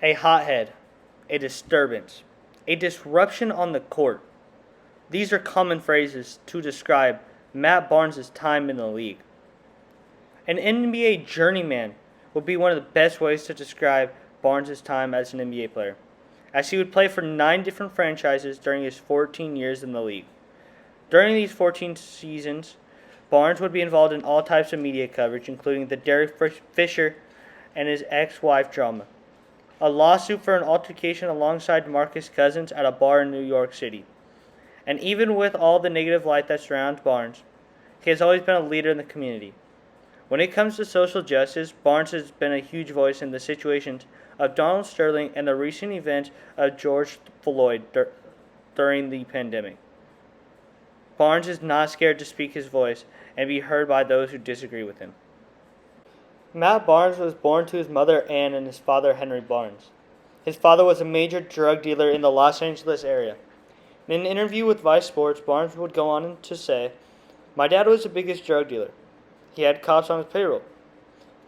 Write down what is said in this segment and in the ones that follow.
A hothead, a disturbance, a disruption on the court. These are common phrases to describe Matt Barnes' time in the league. An NBA journeyman would be one of the best ways to describe Barnes' time as an NBA player, as he would play for 9 different franchises during his 14 years in the league. During these 14 seasons, Barnes would be involved in all types of media coverage, including the Derek Fisher and his ex-wife drama, a lawsuit for an altercation alongside Marcus Cousins at a bar in New York City. And even with all the negative light that surrounds Barnes, he has always been a leader in the community. When it comes to social justice, Barnes has been a huge voice in the situations of Donald Sterling and the recent events of George Floyd during the pandemic. Barnes is not scared to speak his voice and be heard by those who disagree with him. Matt Barnes was born to his mother Ann and his father Henry Barnes. His father was a major drug dealer in the Los Angeles area. In an interview with Vice Sports, Barnes would go on to say, "My dad was the biggest drug dealer. He had cops on his payroll.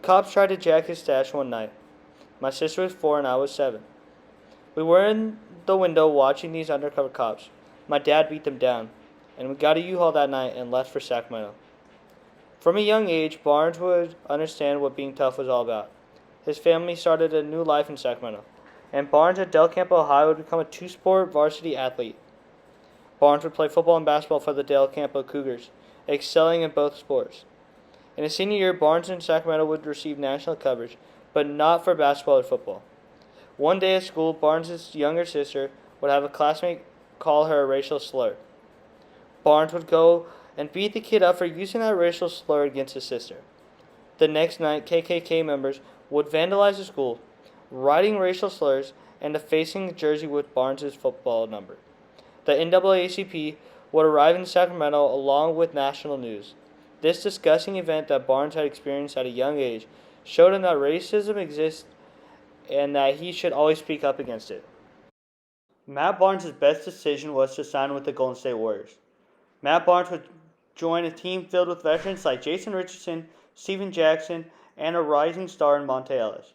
Cops tried to jack his stash one night. My sister was 4 and I was 7. We were in the window watching these undercover cops. My dad beat them down, and we got a U-Haul that night and left for Sacramento." From a young age, Barnes would understand what being tough was all about. His family started a new life in Sacramento, and Barnes at Del Campo High would become a two-sport varsity athlete. Barnes would play football and basketball for the Del Campo Cougars, excelling in both sports. In his senior year, Barnes in Sacramento would receive national coverage, but not for basketball or football. One day at school, Barnes' younger sister would have a classmate call her a racial slur. Barnes would go and beat the kid up for using that racial slur against his sister. The next night, KKK members would vandalize the school, writing racial slurs and defacing the jersey with Barnes' football number. The NAACP would arrive in Sacramento along with national news. This disgusting event that Barnes had experienced at a young age showed him that racism exists and that he should always speak up against it. Matt Barnes' best decision was to sign with the Golden State Warriors. Matt Barnes would join a team filled with veterans like Jason Richardson, Steven Jackson, and a rising star in Monte Ellis.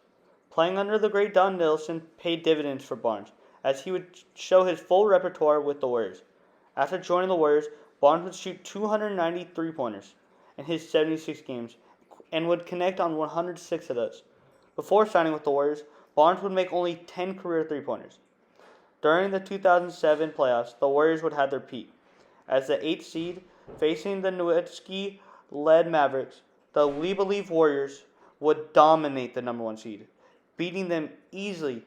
Playing under the great Don Nelson paid dividends for Barnes, as he would show his full repertoire with the Warriors. After joining the Warriors, Barnes would shoot 290 three-pointers in his 76 games and would connect on 106 of those. Before signing with the Warriors, Barnes would make only 10 career three-pointers. During the 2007 playoffs, the Warriors would have their peak. As the 8th seed, facing the Nowitzki-led Mavericks, the We Believe Warriors would dominate the number 1 seed, beating them easily,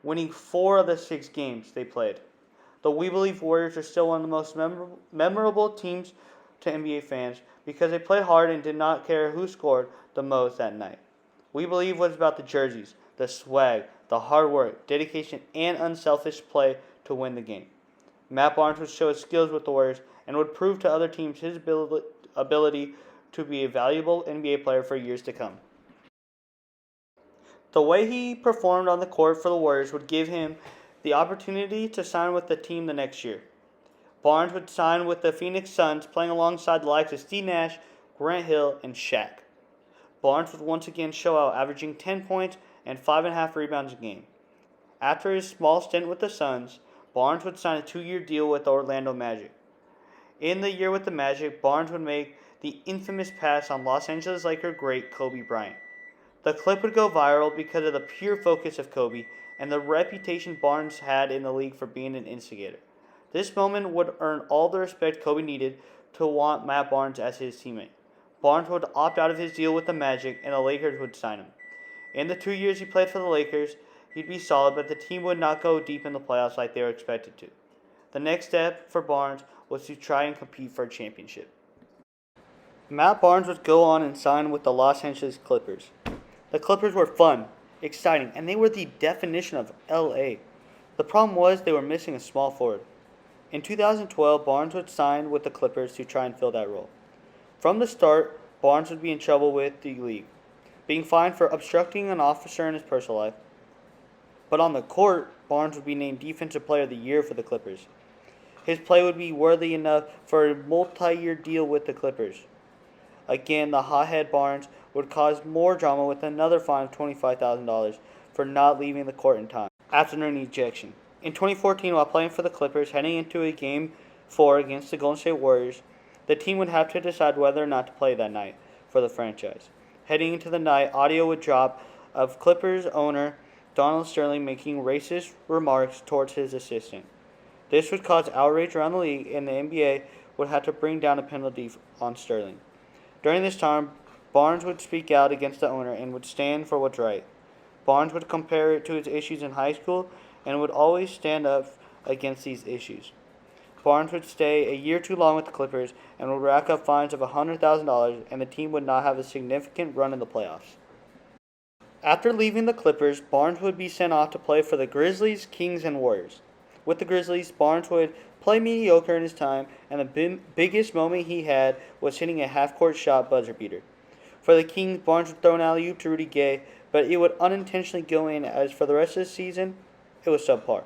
winning 4 of the 6 games they played. The We Believe Warriors are still one of the most memorable teams to NBA fans because they played hard and did not care who scored the most that night. We Believe was about the jerseys, the swag, the hard work, dedication, and unselfish play to win the game. Matt Barnes would show his skills with the Warriors and would prove to other teams his ability to be a valuable NBA player for years to come. The way he performed on the court for the Warriors would give him the opportunity to sign with the team the next year. Barnes would sign with the Phoenix Suns, playing alongside the likes of Steve Nash, Grant Hill, and Shaq. Barnes would once again show out, averaging 10 points and 5.5 rebounds a game. After his small stint with the Suns, Barnes would sign a 2-year deal with the Orlando Magic. In the year with the Magic, Barnes would make the infamous pass on Los Angeles Laker great Kobe Bryant. The clip would go viral because of the pure focus of Kobe and the reputation Barnes had in the league for being an instigator. This moment would earn all the respect Kobe needed to want Matt Barnes as his teammate. Barnes would opt out of his deal with the Magic and the Lakers would sign him. In the 2 years he played for the Lakers, he'd be solid, but the team would not go deep in the playoffs like they were expected to. The next step for Barnes was to try and compete for a championship. Matt Barnes would go on and sign with the Los Angeles Clippers. The Clippers were fun, exciting, and they were the definition of LA. The problem was they were missing a small forward. In 2012, Barnes would sign with the Clippers to try and fill that role. From the start, Barnes would be in trouble with the league, being fined for obstructing an officer in his personal life. But on the court, Barnes would be named Defensive Player of the Year for the Clippers. His play would be worthy enough for a multi-year deal with the Clippers. Again, the hothead Barnes would cause more drama with another fine of $25,000 for not leaving the court in time after an ejection. In 2014, while playing for the Clippers, heading into a Game 4 against the Golden State Warriors, the team would have to decide whether or not to play that night for the franchise. Heading into the night, audio would drop of Clippers owner Donald Sterling making racist remarks towards his assistant. This would cause outrage around the league, and the NBA would have to bring down a penalty on Sterling. During this time, Barnes would speak out against the owner and would stand for what's right. Barnes would compare it to his issues in high school and would always stand up against these issues. Barnes would stay a year too long with the Clippers and would rack up fines of $100,000, and the team would not have a significant run in the playoffs. After leaving the Clippers, Barnes would be sent off to play for the Grizzlies, Kings, and Warriors. With the Grizzlies, Barnes would play mediocre in his time, and the biggest moment he had was hitting a half-court shot buzzer beater. For the Kings, Barnes would throw an alley-oop to Rudy Gay, but it would unintentionally go in, as for the rest of the season, it was subpar.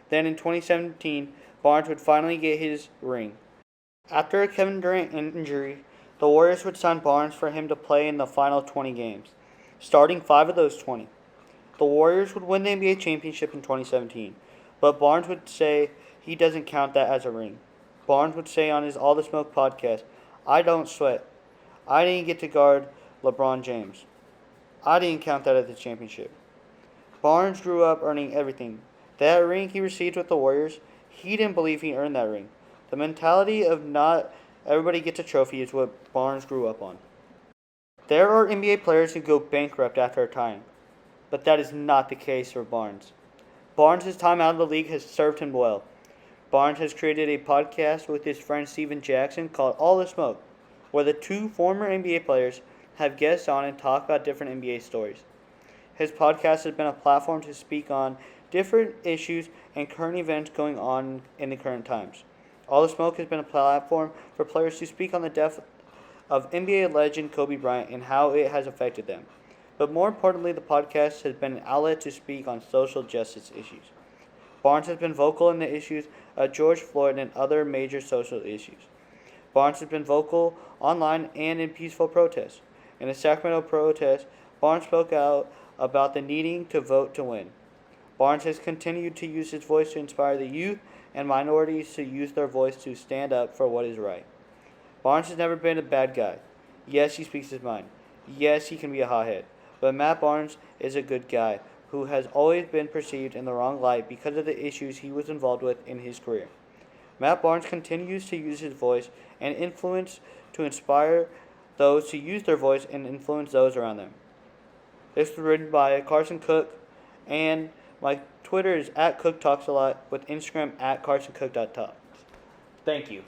Then in 2017, Barnes would finally get his ring. After a Kevin Durant injury, the Warriors would sign Barnes for him to play in the final 20 games, starting 5 of those 20. The Warriors would win the NBA championship in 2017, but Barnes would say he doesn't count that as a ring. Barnes would say on his All the Smoke podcast, "I don't sweat. I didn't get to guard LeBron James. I didn't count that as a championship." Barnes grew up earning everything. That ring he received with the Warriors, he didn't believe he earned that ring. The mentality of not everybody gets a trophy is what Barnes grew up on. There are NBA players who go bankrupt after retiring, but that is not the case for Barnes. Barnes' time out of the league has served him well. Barnes has created a podcast with his friend Steven Jackson called All the Smoke, where the two former NBA players have guests on and talk about different NBA stories. His podcast has been a platform to speak on different issues and current events going on in the current times. All the Smoke has been a platform for players to speak on the death of NBA legend Kobe Bryant and how it has affected them. But more importantly, the podcast has been an outlet to speak on social justice issues. Barnes has been vocal in the issues of George Floyd and other major social issues. Barnes has been vocal online and in peaceful protests. In the Sacramento protest, Barnes spoke out about the needing to vote to win. Barnes has continued to use his voice to inspire the youth and minorities to use their voice to stand up for what is right. Barnes has never been a bad guy. Yes, he speaks his mind. Yes, he can be a hothead. But Matt Barnes is a good guy who has always been perceived in the wrong light because of the issues he was involved with in his career. Matt Barnes continues to use his voice and influence to inspire those to use their voice and influence those around them. This was written by Carson Cook, and my Twitter is @CookTalksAlot with Instagram @CarsonCook.talks. Thank you.